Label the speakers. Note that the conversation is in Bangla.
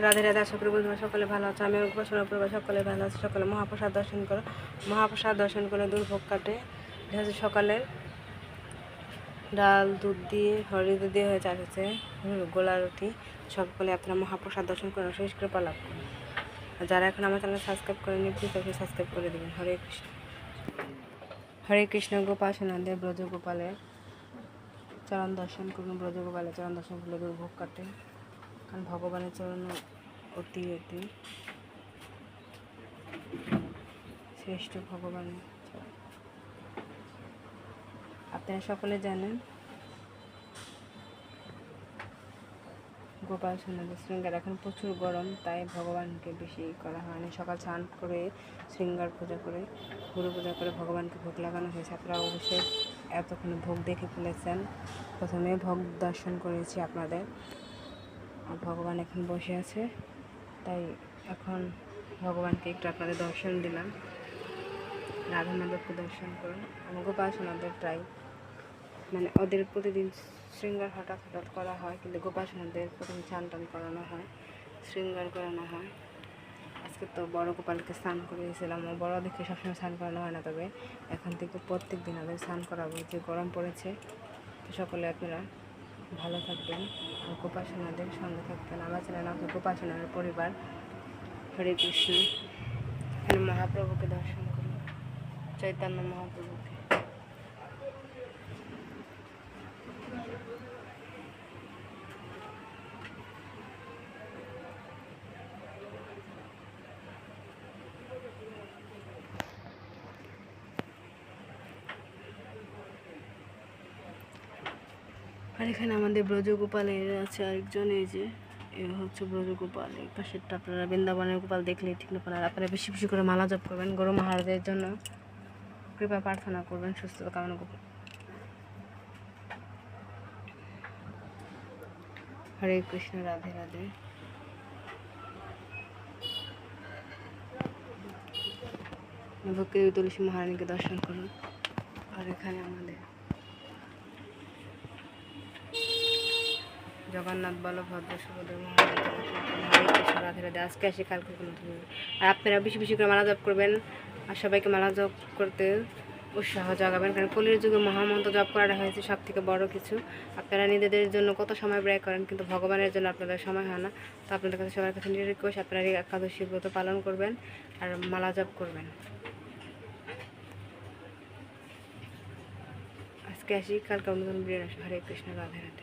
Speaker 1: রাধে রাধে, আশা করি বন্ধুরা সকলে ভালো আছে। আমি উপাসনা পরিবার সকলে ভালো আছে। সকলে মহাপ্রসাদ দর্শন করো, মহাপ্রসাদ দর্শন করে দুর্ভোগ কাটে। এটা হচ্ছে সকালে ডাল দুধ দিয়ে হরি দুধ দিয়ে হয়ে চাচ্ছে গোলা রুটি। সকলে আপনারা মহাপ্রসাদ দর্শন করে শেষ করে লাভ করুন। আর যারা এখন আমার চ্যানেল সাবস্ক্রাইব করেনি প্লিজ অবশ্যই সাবস্ক্রাইব করে দেবেন। হরে কৃষ্ণ। হরে কৃষ্ণ। গোপাসনাদের ব্রজ গোপালের চরণ দর্শন করুন। ব্রজ গোপালের চরণ দর্শন করলে দুর্ভোগ কাটে, কারণ ভগবানের চরণ অতি অতি শ্রেষ্ঠ ভগবান। আপনারা সকলে জানেন গোপাল সোনাদের শৃঙ্গার এখন প্রচুর গরম, তাই ভগবানকে বেশি করা হয়নি। সকাল স্নান করে শৃঙ্গার পূজা করে গুরু পূজা করে ভগবানকে ভোগ লাগানো হয়েছে। আপনারা অবশ্যই এতক্ষণে ভোগ দেখে ফেলেছেন। প্রথমে ভোগ দর্শন করেছি আপনাদের, আর ভগবান এখন বসে আছে, তাই এখন ভগবানকে একটু আপনাদের দর্শন দিলাম। রাধা মাধবকে দর্শন করুন। এবং গোপাল সোনাদের প্রায় মানে ওদের প্রতিদিন শৃঙ্গার হঠাৎ করা হয়, কিন্তু গোপাল সোনাদের প্রতিদিন স্নান টান করানো হয়, শৃঙ্গার করানো হয়। আজকে তো বড় গোপালকে স্নান করিয়েছিলাম, বড় দেখে সবসময় স্নান করানো হয় না, তবে এখন থেকে প্রত্যেক দিন ওদের স্নান করাবো। যে গরম পড়েছে, সকলে আপনারা ভালো থাকবেন আর গোপাল সোনাদের সঙ্গে থাকবেন। আমার চ্যানেল আপনার গোপাল সোনাদের পরিবার। হরে কৃষ্ণ। এখানে মহাপ্রভুকে দর্শন করুন, চৈতন্য মহাপ্রভুকে। আর এখানে আমাদের ব্রজগোপালের আছে আরেকজন, এই যে এ হচ্ছে ব্রজগোপাল। এই পাশেরটা আপনারা বৃন্দাবনের গোপাল দেখলেই ঠিক না পারেন। আপনারা বেশি বেশি করে মালা জপ করবেন, গরু মহারাজের জন্য কৃপা প্রার্থনা করবেন, সুস্থতা কামনা করবেন। হরে কৃষ্ণ। রাধে রাধে। ভক্তি তুলসী মহারানীকে দর্শন করুন। আর এখানে আমাদের জগন্নাথ বলভদ্র সুভদ্রা মহারাজ। হরে কৃষ্ণ। রাধে রাধে। আজকে আসি, কালকে কোনো। আর আপনারা বেশি বেশি করে মালা জপ করবেন, আর সবাইকে মালা জপ করতে উৎসাহ জাগাবেন, কারণ কলির যুগে মহামন্ত্র জপ করাটা হয়েছে সব থেকে বড় কিছু। আপনারা নিজেদের জন্য কত সময় ব্যয় করেন, কিন্তু ভগবানের জন্য আপনাদের সময় হয় না। তো আপনাদের কাছে সবার কাছে রিকোয়েস্ট, আপনারা একাদশী ব্রত পালন করবেন আর মালা জপ করবেন। আজকে আসি, কালকে অন্য ভিডিও আসবে। হরে কৃষ্ণ। রাধে রাধে।